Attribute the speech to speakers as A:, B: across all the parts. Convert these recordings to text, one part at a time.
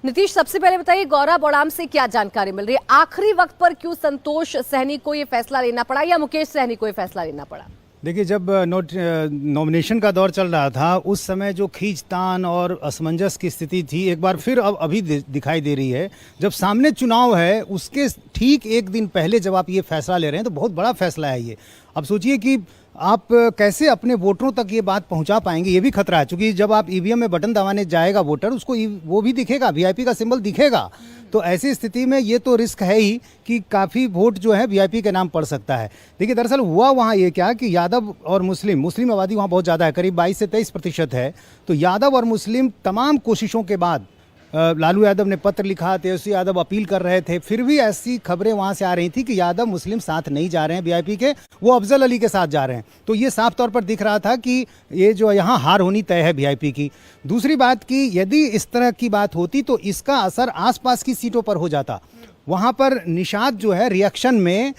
A: नीतीश, सबसे पहले बताइए गौरा बौड़ाम से क्या जानकारी मिल रही है? आखिरी वक्त पर क्यों संतोष सहनी को ये फैसला लेना पड़ा या मुकेश सहनी को ये फैसला लेना पड़ा?
B: देखिए, जब नॉमिनेशन का दौर चल रहा था उस समय जो खींचतान और असमंजस की स्थिति थी एक बार फिर अब अभी दिखाई दे रही है। जब सामने चुनाव है उसके ठीक एक दिन पहले जब आप ये फैसला ले रहे हैं तो बहुत बड़ा फैसला है ये। अब सोचिए कि आप कैसे अपने वोटरों तक ये बात पहुंचा पाएंगे, ये भी खतरा है। क्योंकि जब आप ईवीएम में बटन दबाने जाएगा वोटर, उसको वो भी दिखेगा, वीआईपी का सिंबल दिखेगा। तो ऐसी स्थिति में ये तो रिस्क है ही कि काफ़ी वोट जो है वीआईपी के नाम पड़ सकता है। देखिए, दरअसल हुआ वहाँ ये क्या कि यादव और मुस्लिम आबादी वहाँ बहुत ज़्यादा है, करीब 22 से 23% है। तो यादव और मुस्लिम तमाम कोशिशों के बाद लालू यादव ने पत्र लिखा, तेजस्वी यादव अपील कर रहे थे, फिर भी ऐसी खबरें वहां से आ रही थी कि यादव मुस्लिम साथ नहीं जा रहे हैं वीआईपी के, वो अफजल अली के साथ जा रहे हैं। तो ये साफ तौर पर दिख रहा था कि ये जो यहाँ हार होनी तय है वीआईपी की। दूसरी बात कि यदि इस तरह की बात होती तो इसका असर आसपास की सीटों पर हो जाता। वहाँ पर निषाद जो है रिएक्शन में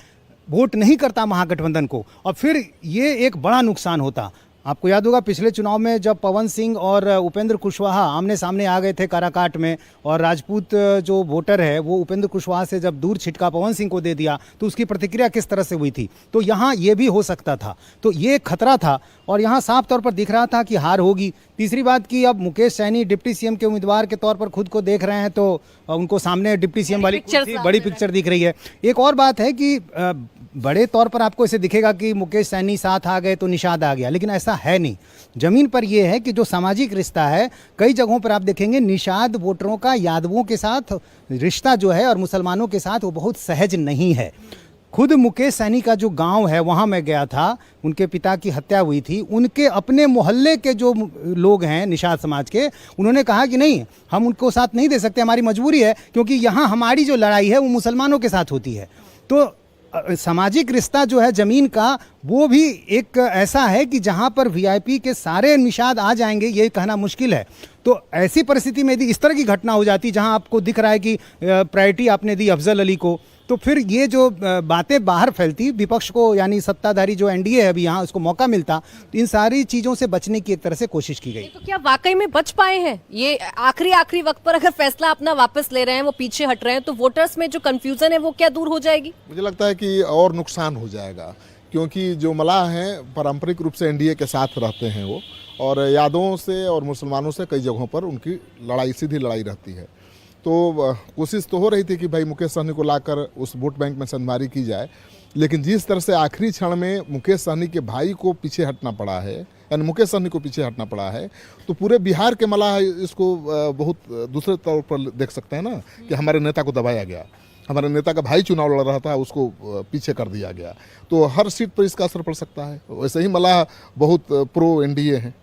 B: वोट नहीं करता महागठबंधन को, और फिर ये एक बड़ा नुकसान होता। आपको याद होगा पिछले चुनाव में जब पवन सिंह और उपेंद्र कुशवाहा आमने सामने आ गए थे काराकाट में, और राजपूत जो वोटर है वो उपेंद्र कुशवाहा से जब दूर छिटका पवन सिंह को दे दिया तो उसकी प्रतिक्रिया किस तरह से हुई थी। तो यहाँ ये भी हो सकता था, तो ये खतरा था और यहाँ साफ तौर पर दिख रहा था कि हार होगी। तीसरी बात कि अब मुकेश सहनी डिप्टी सीएम के उम्मीदवार के तौर पर खुद को देख रहे हैं तो उनको सामने डिप्टी सीएम वाली बड़ी पिक्चर दिख रही है। एक और बात है कि बड़े तौर पर आपको इसे दिखेगा कि मुकेश सहनी साथ आ गए तो निषाद आ गया, लेकिन ऐसा है नहीं। जमीन पर यह है कि जो सामाजिक रिश्ता है, कई जगहों पर आप देखेंगे निषाद वोटरों का यादवों के साथ रिश्ता जो है और मुसलमानों के साथ वो बहुत सहज नहीं है। खुद मुकेश सहनी का जो गांव है वहां मैं गया था, उनके पिता की हत्या हुई थी, उनके अपने मोहल्ले के जो लोग हैं निषाद समाज के, उन्होंने कहा कि नहीं, हम उनको साथ नहीं दे सकते, हमारी मजबूरी है, क्योंकि यहाँ हमारी जो लड़ाई है वो मुसलमानों के साथ होती है। तो सामाजिक रिश्ता जो है जमीन का वो भी एक ऐसा है कि जहां पर वीआईपी के सारे निषाद आ जाएंगे ये कहना मुश्किल है। तो ऐसी परिस्थिति में यदि इस तरह की घटना हो जाती जहां आपको दिख रहा है कि प्रायोरिटी आपने दी अफजल अली को, तो फिर ये जो बातें बाहर फैलती, विपक्ष को यानी सत्ताधारी जो एनडीए है अभी यहाँ उसको मौका मिलता, तो इन सारी चीजों से बचने की एक तरह से कोशिश की गई।
A: तो क्या वाकई में बच पाए हैं? ये आखिरी वक्त पर अगर फैसला अपना वापस ले रहे हैं, वो पीछे हट रहे हैं, तो वोटर्स में जो कंफ्यूजन है वो क्या दूर हो जाएगी?
C: मुझे लगता है कि और नुकसान हो जाएगा, क्योंकि जो मलाह हैं पारंपरिक रूप से एनडीए के साथ रहते हैं वो, और यादवों से और मुसलमानों से कई जगहों पर उनकी लड़ाई, सीधी लड़ाई रहती है। तो कोशिश तो हो रही थी कि भाई मुकेश सहनी को लाकर उस वोट बैंक में संधारी की जाए, लेकिन जिस तरह से आखिरी क्षण में मुकेश सहनी के भाई को पीछे हटना पड़ा है, यानी मुकेश सहनी को पीछे हटना पड़ा है, तो पूरे बिहार के मलाह इसको बहुत दूसरे तौर पर देख सकते हैं ना, कि हमारे नेता को दबाया गया, हमारे नेता का भाई चुनाव लड़ रहा था उसको पीछे कर दिया गया। तो हर सीट पर इसका असर पड़ सकता है। वैसे ही मलाह बहुत प्रो एनडीए हैं,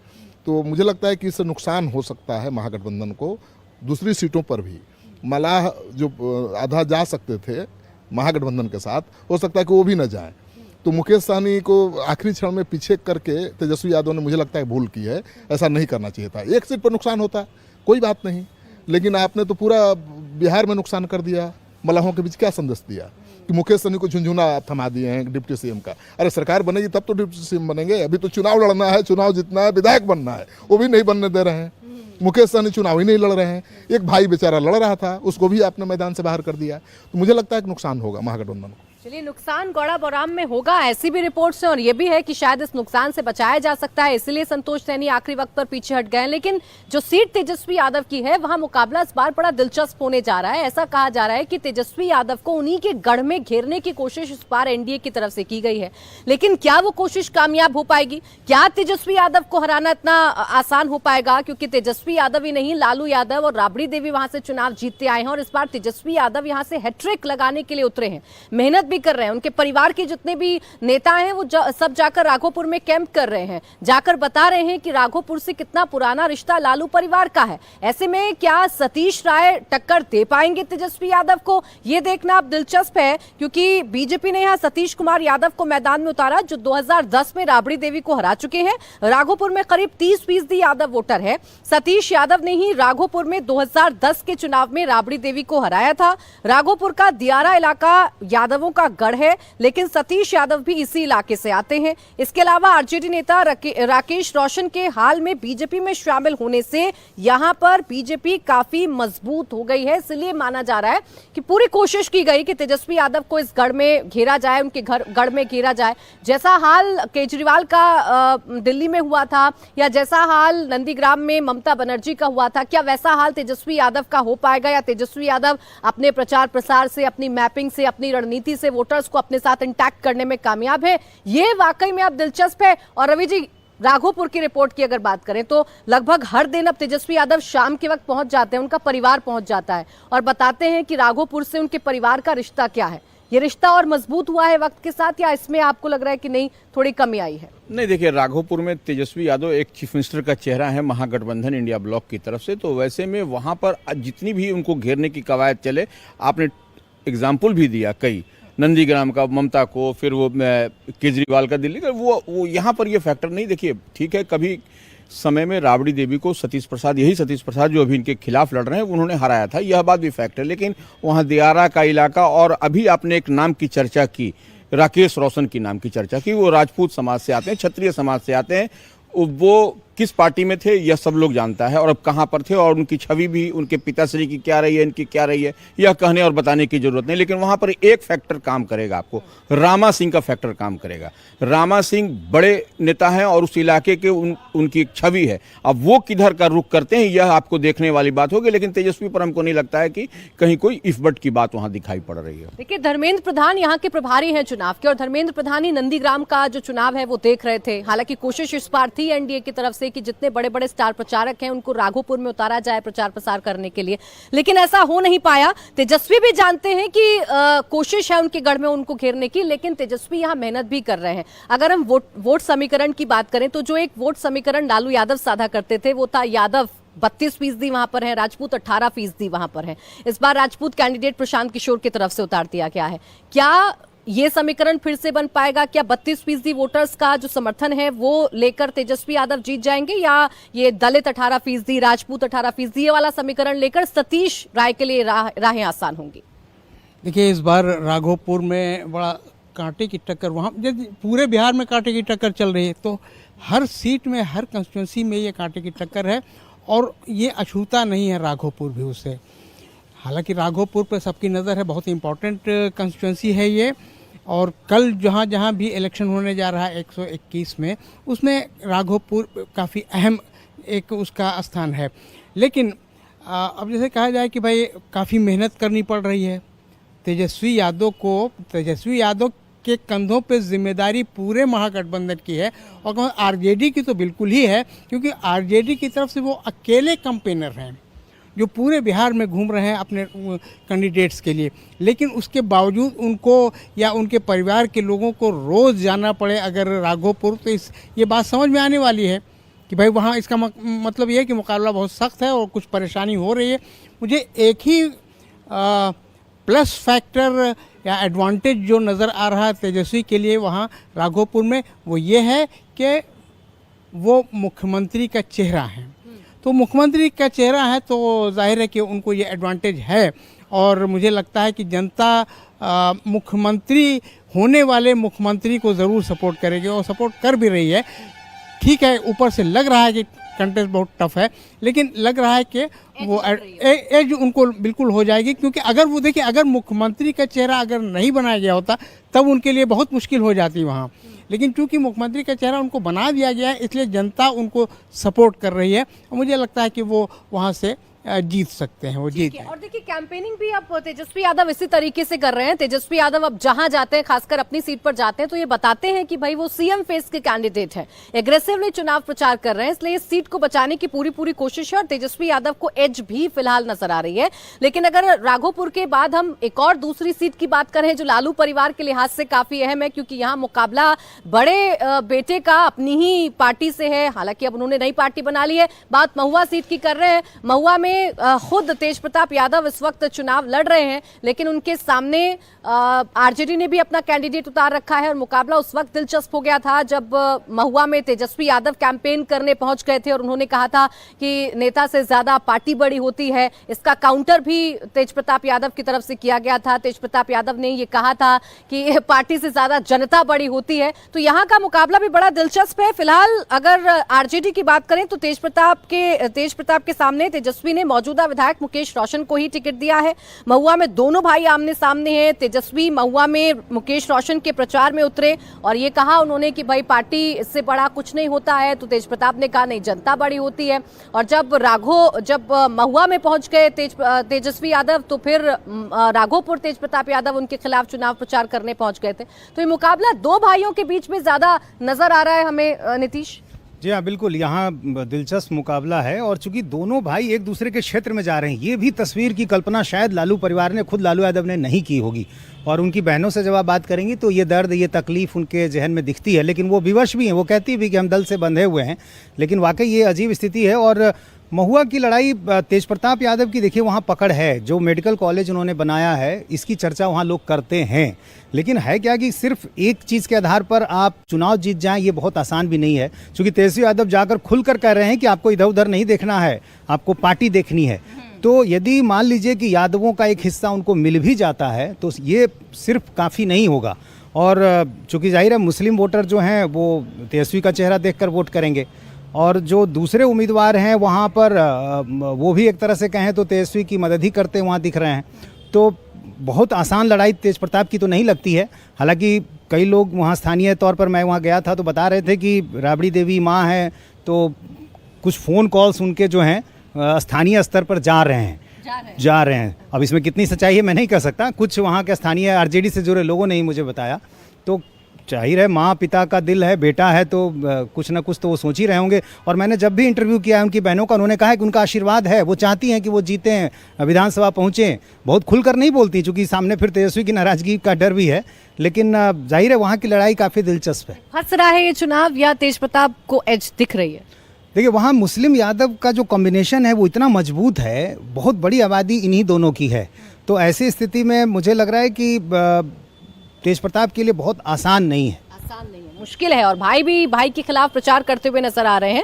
C: तो मुझे लगता है कि इससे नुकसान हो सकता है महागठबंधन को। दूसरी सीटों पर भी मलाह जो आधा जा सकते थे महागठबंधन के साथ, हो सकता है कि वो भी न जाएं। तो मुकेश सहनी को आखिरी क्षण में पीछे करके तेजस्वी यादव ने मुझे लगता है भूल की है, ऐसा नहीं करना चाहिए था। एक सीट पर नुकसान होता कोई बात नहीं, लेकिन आपने तो पूरा बिहार में नुकसान कर दिया। मलाहों के बीच क्या संदेश दिया कि मुकेश सहनी को झुंझुना थमा दिए हैं डिप्टी सीएम का। अरे सरकार बनेगी तब तो डिप्टी सीएम बनेंगे, अभी तो चुनाव लड़ना है, चुनाव जीतना है, विधायक बनना है, वो भी नहीं बनने दे रहे हैं। मुकेश सहनी चुनाव ही नहीं लड़ रहे हैं। एक भाई बेचारा लड़ रहा था, उसको भी आपने मैदान से बाहर कर दिया। तो मुझे लगता है कि नुकसान होगा महागठबंधन को।
A: चलिए, नुकसान गौड़ा बौड़ाम में होगा, ऐसी भी रिपोर्ट्स हैं, और ये भी है कि शायद इस नुकसान से बचाया जा सकता है, इसलिए संतोष सहनी आखिरी वक्त पर पीछे हट गए। लेकिन जो सीट तेजस्वी यादव की है वहां मुकाबला इस बार बड़ा दिलचस्प होने जा रहा है। ऐसा कहा जा रहा है कि तेजस्वी यादव को उन्हीं के गढ़ में घेरने की कोशिश इस बार एनडीए की तरफ से की गई है, लेकिन क्या वो कोशिश कामयाब हो पाएगी? क्या तेजस्वी यादव को हराना इतना आसान हो पाएगा? क्योंकि तेजस्वी यादव ही नहीं, लालू यादव और राबड़ी देवी वहां से चुनाव जीतते आए हैं, और इस बार तेजस्वी यादव यहाँ से हैट्रिक लगाने के लिए उतरे हैं, मेहनत भी कर रहे हैं। उनके परिवार के जितने भी नेता हैं वो सब जाकर राघोपुर में कैंप कर रहे हैं, जाकर बता रहे हैं कि राघोपुर से कितना पुराना रिश्ता लालू परिवार का है। ऐसे में क्या सतीश राय टक्कर दे पाएंगे तेजस्वी यादव को? ये देखना अब दिलचस्प है, क्योंकि बीजेपी ने यहां सतीश कुमार यादव को मैदान में उतारा, जो 2010 में राबड़ी देवी को हरा चुके हैं। राघोपुर में करीब 30% यादव वोटर है। सतीश यादव ने ही राघोपुर में 2010 के चुनाव में राबड़ी देवी को हराया था। राघोपुर का दियारा इलाका यादवों का गढ़ है, लेकिन सतीश यादव भी इसी इलाके से आते हैं। इसके अलावा आरजेडी नेता राकेश रोशन के हाल में बीजेपी में शामिल होने से यहां पर बीजेपी काफी मजबूत हो गई है। इसलिए माना जा रहा है कि पूरी कोशिश की गई कि तेजस्वी यादव को इस गढ़ में घेरा जाए, उनके गढ़ में घेरा जाए। जैसा हाल केजरीवाल का दिल्ली में हुआ था या जैसा हाल नंदीग्राम में ममता बनर्जी का हुआ था, क्या वैसा हाल तेजस्वी यादव का हो पाएगा या तेजस्वी यादव अपने प्रचार प्रसार से, अपनी मैपिंग से, अपनी रणनीति से वोटर्स को अपने साथ इंटैक्ट करने में कामयाब है? ये वाकई में अब दिलचस्प है। और रवि जी, राघोपुर की रिपोर्ट की अगर बात करें तो लगभग हर दिन अब तेजस्वी यादव शाम के वक्त पहुंच जाते हैं, उनका परिवार पहुंच जाता है और बताते हैं कि राघोपुर से उनके परिवार का रिश्ता क्या है। ये रिश्ता और मजबूत हुआ है वक्त के साथ या इसमें आपको लग रहा है कि नहीं, थोड़ी कमी आई है?
D: नहीं, देखिए, राघोपुर में तेजस्वी यादव एक चीफ मिनिस्टर का चेहरा है महागठबंधन इंडिया ब्लॉक की तरफ से, तो वैसे में वहाँ पर जितनी भी उनको घेरने की कवायद चले, आपने एग्जाम्पल भी दिया कई, नंदीग्राम का ममता को, फिर वो केजरीवाल का दिल्ली का, वो यहाँ पर ये फैक्टर नहीं। देखिए, ठीक है, कभी समय में राबड़ी देवी को सतीश प्रसाद, यही सतीश प्रसाद जो अभी इनके खिलाफ लड़ रहे हैं, उन्होंने हराया था, यह बात भी फैक्ट है। लेकिन वहाँ दियारा का इलाका, और अभी आपने एक नाम की चर्चा की, राकेश रोशन की नाम की चर्चा की, वो राजपूत समाज से आते हैं, क्षत्रिय समाज से आते हैं। वो किस पार्टी में थे यह सब लोग जानता है, और अब कहाँ पर थे, और उनकी छवि भी उनके पिताश्री की क्या रही है, इनकी क्या रही है, यह कहने और बताने की जरूरत नहीं। लेकिन वहाँ पर एक फैक्टर काम करेगा, आपको रामा सिंह का फैक्टर काम करेगा। रामा सिंह बड़े नेता हैं और उस इलाके के उनकी एक छवि है। अब वो किधर का रुख करते हैं यह आपको देखने वाली बात होगी। लेकिन तेजस्वी पर हमको नहीं लगता है कि कहीं कोई इफ बट की बात वहाँ दिखाई पड़ रही है।
A: देखिए, धर्मेंद्र प्रधान यहाँ के प्रभारी हैं चुनाव के, और धर्मेंद्र प्रधान ही नंदीग्राम का जो चुनाव है वो देख रहे थे। हालांकि कोशिश इस बार थी एनडीए की तरफ से कि जितने बड़े बड़े स्टार प्रचारक हैं उनको राघोपुर में उतारा जाए प्रचार प्रसार करने के लिए, लेकिन ऐसा हो नहीं पाया। तेजस्वी भी जानते हैं कि कोशिश है उनके गढ़ में उनको घेरने की, लेकिन तेजस्वी यहाँ मेहनत भी कर रहे हैं। अगर हम वोट समीकरण की बात करें तो जो एक वोट समीकरण लालू यादव साधा करते थे वो था यादव 32% वहां पर है, राजपूत 18% वहां पर है। इस बार राजपूत कैंडिडेट प्रशांत किशोर की तरफ से उतार दिया गया है। क्या ये समीकरण फिर से बन पाएगा? क्या 32% वोटर्स का जो समर्थन है वो लेकर तेजस्वी यादव जीत जाएंगे, या ये दलित 18%, राजपूत 18% ये वाला समीकरण लेकर सतीश राय के लिए राहें आसान होंगी?
E: देखिए, इस बार राघोपुर में बड़ा कांटे की टक्कर, वहाँ पूरे बिहार में कांटे की टक्कर चल रही है, तो हर सीट में, हर कंस्टिट्यूंसी में ये कांटे की टक्कर है, और ये अछूता नहीं है राघोपुर भी उससे। हालांकि राघोपुर पर सबकी नज़र है, बहुत इंपॉर्टेंट कंस्टिट्यूंसी है ये, और कल जहाँ जहाँ भी इलेक्शन होने जा रहा है 121 में, उसमें राघोपुर काफ़ी अहम एक उसका स्थान है। लेकिन अब जैसे कहा जाए कि भाई काफ़ी मेहनत करनी पड़ रही है तेजस्वी यादव के कंधों पे जिम्मेदारी पूरे महागठबंधन की है, और आरजेडी की तो बिल्कुल ही है, क्योंकि आरजेडी की तरफ से वो अकेले कैंपेनर हैं जो पूरे बिहार में घूम रहे हैं अपने कैंडिडेट्स के लिए। लेकिन उसके बावजूद उनको या उनके परिवार के लोगों को रोज़ जाना पड़े अगर राघोपुर, तो ये बात समझ में आने वाली है कि भाई वहाँ इसका मतलब ये है कि मुकाबला बहुत सख्त है और कुछ परेशानी हो रही है। मुझे एक ही प्लस फैक्टर या एडवांटेज जो नज़र आ रहा है तेजस्वी के लिए वहाँ राघोपुर में, वो ये है कि वो मुख्यमंत्री का चेहरा है। तो मुख्यमंत्री का चेहरा है तो जाहिर है कि उनको ये एडवांटेज है, और मुझे लगता है कि जनता मुख्यमंत्री होने वाले मुख्यमंत्री को ज़रूर सपोर्ट करेगी, और सपोर्ट कर भी रही है। ठीक है, ऊपर से लग रहा है कि कंटेस्ट बहुत टफ है, लेकिन लग रहा है कि वो एज उनको बिल्कुल हो जाएगी, क्योंकि अगर वो देखिए, अगर मुख्यमंत्री का चेहरा अगर नहीं बनाया गया होता तब उनके लिए बहुत मुश्किल हो जाती वहाँ। लेकिन चूंकि मुख्यमंत्री का चेहरा उनको बना दिया गया है, इसलिए जनता उनको सपोर्ट कर रही है, और मुझे लगता है कि वो वहाँ से जीत सकते हैं, वो जीत।
A: और देखिए, कैंपेनिंग भी अब तेजस्वी यादव इसी तरीके से कर रहे हैं। तेजस्वी यादव अब जहां जाते हैं, खासकर अपनी सीट पर जाते हैं, तो ये बताते हैं कि भाई वो सीएम फेस के कैंडिडेट हैं, एग्रेसिवली चुनाव प्रचार कर रहे हैं, इसलिए इस सीट को बचाने की पूरी कोशिश है, और तेजस्वी यादव को एज भी फिलहाल नजर आ रही है। लेकिन अगर राघोपुर के बाद हम एक और दूसरी सीट की बात करें जो लालू परिवार के लिहाज से काफी अहम है, क्योंकि यहाँ मुकाबला बड़े बेटे का अपनी ही पार्टी से है। हालांकि अब उन्होंने नई पार्टी बना ली है। बात महुआ सीट की कर रहे हैं। महुआ में में खुद तेज प्रताप यादव इस वक्त चुनाव लड़ रहे हैं, लेकिन उनके सामने आरजेडी ने भी अपना कैंडिडेट उतार रखा है और मुकाबला उस वक्त दिलचस्प हो गया था जब महुआ में तेजस्वी यादव कैंपेन करने पहुंच गए थे और उन्होंने कहा था कि नेता से ज्यादा पार्टी बड़ी होती है। इसका काउंटर भी तेज प्रताप यादव की तरफ से किया गया था। तेज प्रताप यादव ने ये कहा था कि पार्टी से ज्यादा जनता बड़ी होती है। तो यहाँ का मुकाबला भी बड़ा दिलचस्प है। फिलहाल अगर आरजेडी की बात करें तो तेज प्रताप के सामने तेजस्वी ने मौजूदा विधायक मुकेश रोशन को ही टिकट दिया है। महुआ में दोनों भाई आमने सामने हैं। तेजस्वी महुआ में मुकेश रोशन के प्रचार में उतरे और ये कहा उन्होंने कि भाई पार्टी इससे बड़ा कुछ नहीं होता है। तो तेज प्रताप ने कहा नहीं, जनता बड़ी होती है। और जब महुआ में पहुंच गए तेजस्वी यादव तो फिर राघोपुर तेज प्रताप यादव उनके खिलाफ चुनाव प्रचार करने पहुंच गए थे। तो ये मुकाबला दो भाइयों के बीच में ज्यादा नजर आ रहा है हमें, नीतीश।
B: जी हाँ, बिल्कुल, यहाँ दिलचस्प मुकाबला है और चूंकि दोनों भाई एक दूसरे के क्षेत्र में जा रहे हैं, ये भी तस्वीर की कल्पना शायद लालू परिवार ने, खुद लालू यादव ने नहीं की होगी। और उनकी बहनों से जब आप बात करेंगी तो ये दर्द, ये तकलीफ उनके जहन में दिखती है, लेकिन वो विवश भी हैं। वो कहती भी कि हम दल से बंधे हुए हैं, लेकिन वाकई ये अजीब स्थिति है। और महुआ की लड़ाई तेज प्रताप यादव की, देखिए वहाँ पकड़ है। जो मेडिकल कॉलेज उन्होंने बनाया है, इसकी चर्चा वहाँ लोग करते हैं, लेकिन है क्या कि सिर्फ एक चीज़ के आधार पर आप चुनाव जीत जाएं, ये बहुत आसान भी नहीं है। क्योंकि तेजस्वी यादव जाकर खुलकर कह रहे हैं कि आपको इधर उधर नहीं देखना है, आपको पार्टी देखनी है। तो यदि मान लीजिए कि यादवों का एक हिस्सा उनको मिल भी जाता है तो ये सिर्फ काफ़ी नहीं होगा। और चूँकि जाहिर है मुस्लिम वोटर जो हैं वो तेजस्वी का चेहरा देखकर वोट करेंगे, और जो दूसरे उम्मीदवार हैं वहाँ पर वो भी एक तरह से कहें तो तेजस्वी की मदद ही करते वहाँ दिख रहे हैं। तो बहुत आसान लड़ाई तेज प्रताप की तो नहीं लगती है। हालांकि कई लोग वहाँ स्थानीय तौर पर, मैं वहाँ गया था तो बता रहे थे कि राबड़ी देवी माँ है, तो कुछ फ़ोन कॉल्स उनके जो हैं स्थानीय स्तर पर जा रहे हैं। अब इसमें कितनी सच्चाई है मैं नहीं कह सकता। कुछ वहाँ के स्थानीय आरजेडी से जुड़े लोगों ने ही मुझे बताया। तो जाहिर है माँ पिता का दिल है, बेटा है, तो कुछ ना कुछ तो वो सोच ही रहे होंगे। और मैंने जब भी इंटरव्यू किया है उनकी बहनों का, उन्होंने कहा है कि उनका आशीर्वाद है, वो चाहती हैं कि वो जीते हैं, विधानसभा पहुँचें। बहुत खुलकर नहीं बोलती चूँकि सामने फिर तेजस्वी की नाराजगी का डर भी है, लेकिन जाहिर है वहाँ की लड़ाई काफ़ी दिलचस्प है।
A: फंस रहा है ये चुनाव या तेज प्रताप को एज दिख रही है?
B: देखिए वहाँ मुस्लिम यादव का जो कॉम्बिनेशन है वो इतना मजबूत है, बहुत बड़ी आबादी इन्हीं दोनों की है। तो ऐसी स्थिति में मुझे लग रहा है कि तेज प्रताप के लिए बहुत आसान नहीं है,
A: मुश्किल है। और भाई भी भाई के खिलाफ प्रचार करते हुए नजर आ रहे हैं।